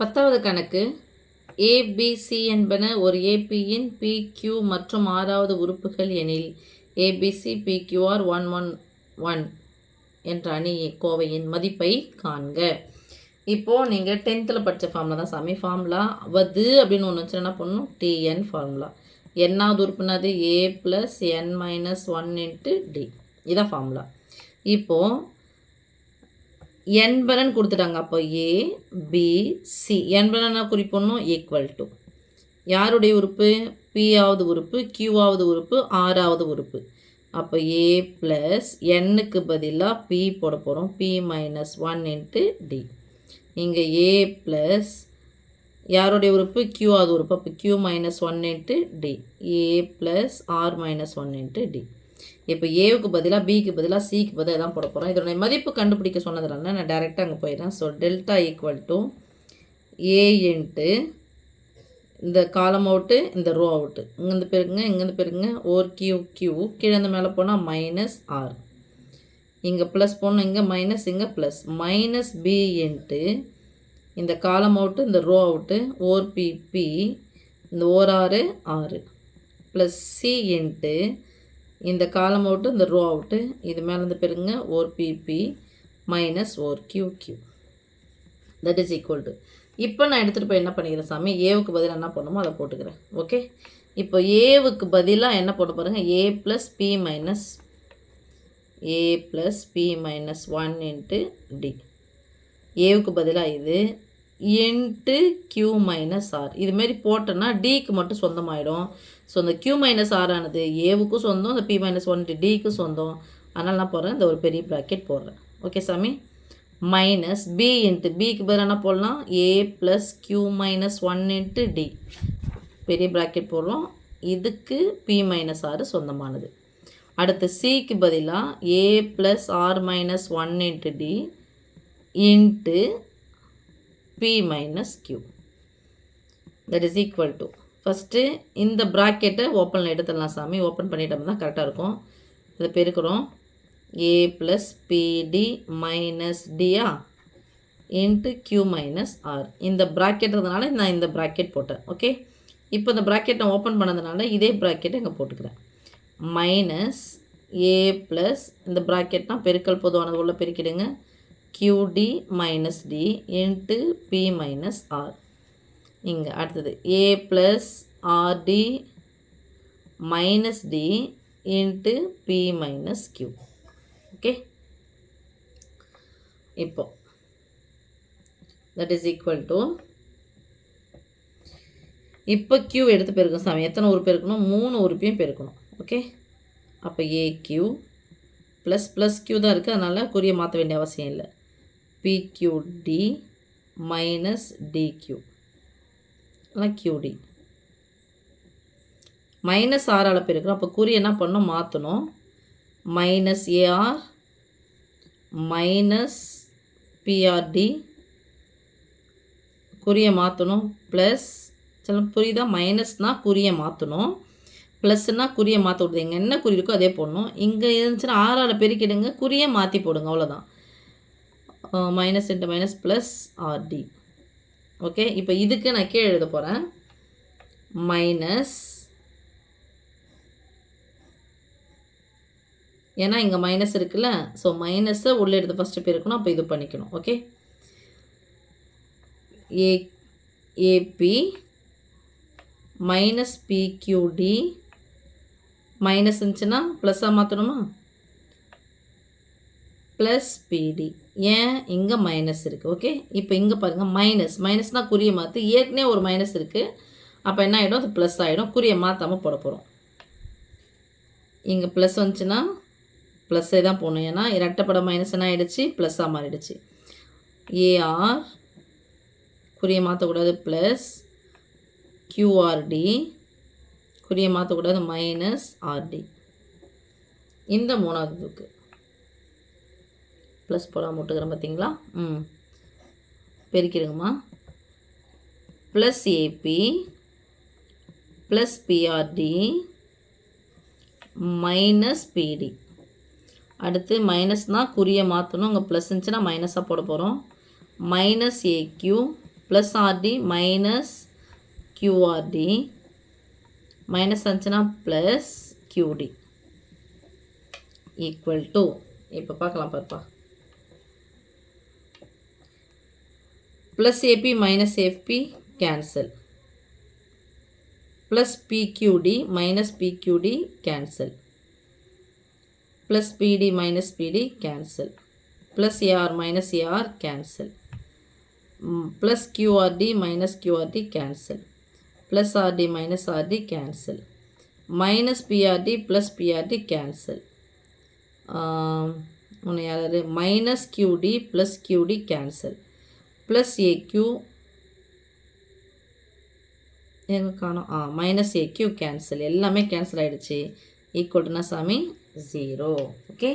10வது கணக்கு ஏபிசி என்பன ஒரு ஏபியின் PQ மற்றும் 6வது உறுப்புகள் எனில் ஏபிசி PQR 111 என்ற அணி கோவையின் மதிப்பை காண்க. இப்போது நீங்கள் 10th படித்த ஃபார்முலா தான் சாமி. ஃபார்முலா வது அப்படின்னு ஒன்று வச்சு என்ன பண்ணணும், TN ஃபார்முலா. என்னாவது உறுப்புனாது A + n - 1 × D. இதான் ஃபார்முலா. இப்போது என்பனன்னு கொடுத்துட்டாங்க. அப்போ A B C என்பன குறிப்பொன்னும் ஈக்குவல் டு யாருடைய உறுப்பு, P-ஆவது உறுப்பு, Q-ஆவது உறுப்பு, R-ஆவது உறுப்பு. அப்போ A + n-க்கு பதிலாக P போட போகிறோம். P - 1 × D. இங்கே A + யாருடைய உறுப்பு, Q-ஆவது உறுப்பு. அப்போ Q - 1 × D. A + R - 1 × D. இப்போ ஏவுக்கு பதிலாக பிக்கு பதிலாக சிக்கு பதிலாக தான் போட போகிறோம். இதனுடைய மதிப்பு கண்டுபிடிக்க சொன்னதுனால நான் டைரெக்டாக அங்கே போயிடுறேன். ஸோ டெல்டா = A இன்ட்டு இந்த காலம் அவுட்டு, இந்த ரோ அவுட்டு. இங்கேருந்து பெருக்குங்க, இங்கேருந்து பெருக்குங்க. ஓர் கியூ கீழே இருந்து மேலே போனால் -R. இங்கே ப்ளஸ் போடணும், இங்கே மைனஸ், இங்கே ப்ளஸ். -B இன்ட்டு இந்த காலம் அவுட்டு, இந்த ரோ அவுட்டு. ஓர் பி இந்த ஓர் ஆறு ப்ளஸ் C இன்ட்டு இந்த காலம் அவுட்டு, இந்த ரோ அவுட்டு. இது மேலேருந்து பெருங்க. R P minus R Q that is equal to. இப்போ நான் எடுத்துகிட்டு போய் என்ன பண்ணிக்கிறேன் சாமி, ஏவுக்கு பதிலாக என்ன பண்ணணுமோ அதை போட்டுக்கிறேன். ஓகே, இப்போ ஏவுக்கு பதிலாக என்ன போட்டு பாருங்கள், A + P - 1 × D. ஏவுக்கு பதிலாக இது இன்ட்டு Q - R. இதுமாரி போட்டோன்னா Dக்கு மட்டும் சொந்தமாயிடும். ஸோ இந்த Q - R ஆனது ஏவுக்கும் சொந்தம், இந்த P - 1 × Dக்கு சொந்தம். அதனால் நான் போடுறேன், இந்த ஒரு பெரிய ப்ராக்கெட் போடுறேன். ஓகே சாமி. மைனஸ் B இன்ட்டு பிக்கு பதிலாக என்ன போடலாம், A + Q - 1 × D. பெரிய ப்ராக்கெட் போடுறோம். இதுக்கு P - R சொந்தமானது. அடுத்து சிக்கு பதிலாக A + R - 1 × D into P - Q that is equal to. First இந்த ப்ராக்கெட்டை ஓப்பனில் எடுத்துடலாம் சாமி. ஓப்பன் பண்ணிட்டோம் தான் கரெக்டாக இருக்கும். இதை பெருக்கிறோம். A + PD - D into Q - R. இந்த ப்ராக்கெட்றதுனால நான் இந்த ப்ராக்கெட் போட்டேன். ஓகே, இப்போ இந்த ப்ராக்கெட்டை ஓப்பன் பண்ணதுனால இதே ப்ராக்கெட்டை இங்கே போட்டுக்கிறேன். மைனஸ் A + இந்த ப்ராக்கெட்னா பெருக்கல் பொதுவானது உள்ள பெருக்கிடுங்க. QD - D into P - R. இங்கே அடுத்தது A + RD - D into P - Q. Okay, இப்போ தட் இஸ் ஈக்குவல் டு. இப்போ Q எடுத்து பெருக்கணும் சாமி. எத்தனை உறுப்பு பெருக்கணும், 3 உறுப்பையும் பெருக்கணும். ஓகே, அப்போ AQ ப்ளஸ் Q தான் இருக்குது, அதனால் குறிய மாற்ற வேண்டிய அவசியம் இல்லை. PQD - DQ QD -R பெருக்கிறோம். அப்போ குறி என்ன பண்ணணும், மாற்றணும். -AR -PRD குறியை மாற்றணும். ப்ளஸ் சில புரியுதா, மைனஸ்னால் குறியை மாற்றணும், ப்ளஸ்னால் குறியை மாற்ற விடுது. இங்கே என்ன குறி இருக்கோ அதே போடணும். இங்கே இருந்துச்சுன்னா ஆறால் பெருக்கிடுங்க, குறியை மாற்றி போடுங்க, அவ்வளோதான். Minus into minus plus RD. Okay, இப்போ இதுக்கு நான் கீழே எழுத போகிறேன். மைனஸ், ஏன்னா இங்கே மைனஸ் இருக்குல்ல, ஸோ மைனஸை உள்ளே எடுத்து ஃபஸ்ட்டு பெருக்கணும். அப்போ இது பண்ணிக்கணும். ஓகே, AP - PQD மைனஸ் இருந்துச்சுன்னா ப்ளஸ்ஸாக மாற்றணுமா, ப்ளஸ் PD. ஏன் இங்கே மைனஸ் இருக்குது. ஓகே, இப்போ இங்கே பாருங்கள், மைனஸ்னால் குறியை மாற்றி. ஏற்கனவே ஒரு மைனஸ் இருக்குது, அப்போ என்ன ஆகிடும், அது ப்ளஸ் ஆகிடும். குறியை மாற்றாமல் போட போகிறோம். இங்கே ப்ளஸ் வந்துச்சுன்னா ப்ளஸ்ஸே தான் போடணும், ஏன்னா இரட்டைப்பட மைனஸ் என்ன ஆகிடுச்சு, ப்ளஸ்ஸாக மாறிடுச்சு. AR குறியை மாற்றக்கூடாது, ப்ளஸ் QRD குறியை மாற்றக்கூடாது, -RD. இந்த 3வது இதுக்கு ப்ளஸ் போடாமல் விட்டுக்கிறேன் பார்த்தீங்களா. பெருக்கிடுங்கம்மா. Plus AP plus PRD -PD. அடுத்து மைனஸ்னால் குறியை மாற்றணும். இங்கே ப்ளஸ் இருந்துச்சுன்னா மைனஸாக போட போகிறோம். -AQ plus RD minus QRD minus ஆச்சுன்னா ப்ளஸ் கியூடி ஈக்குவல் டு இப்போ பார்க்கலாம் பாருப்பா plus AB minus FP cancel plus PQD minus PQD cancel plus PD minus PD cancel plus AR minus AR cancel plus QRD minus QRD cancel plus RD minus RD cancel minus PRD plus PRD cancel ஒன்று யாராவது minus QD plus QD cancel plus AQ எங்கே காணும் minus AQ cancel எல்லாமே cancel ஆகிடுச்சு ஈக்குவல்டுனா சாமி 0 okay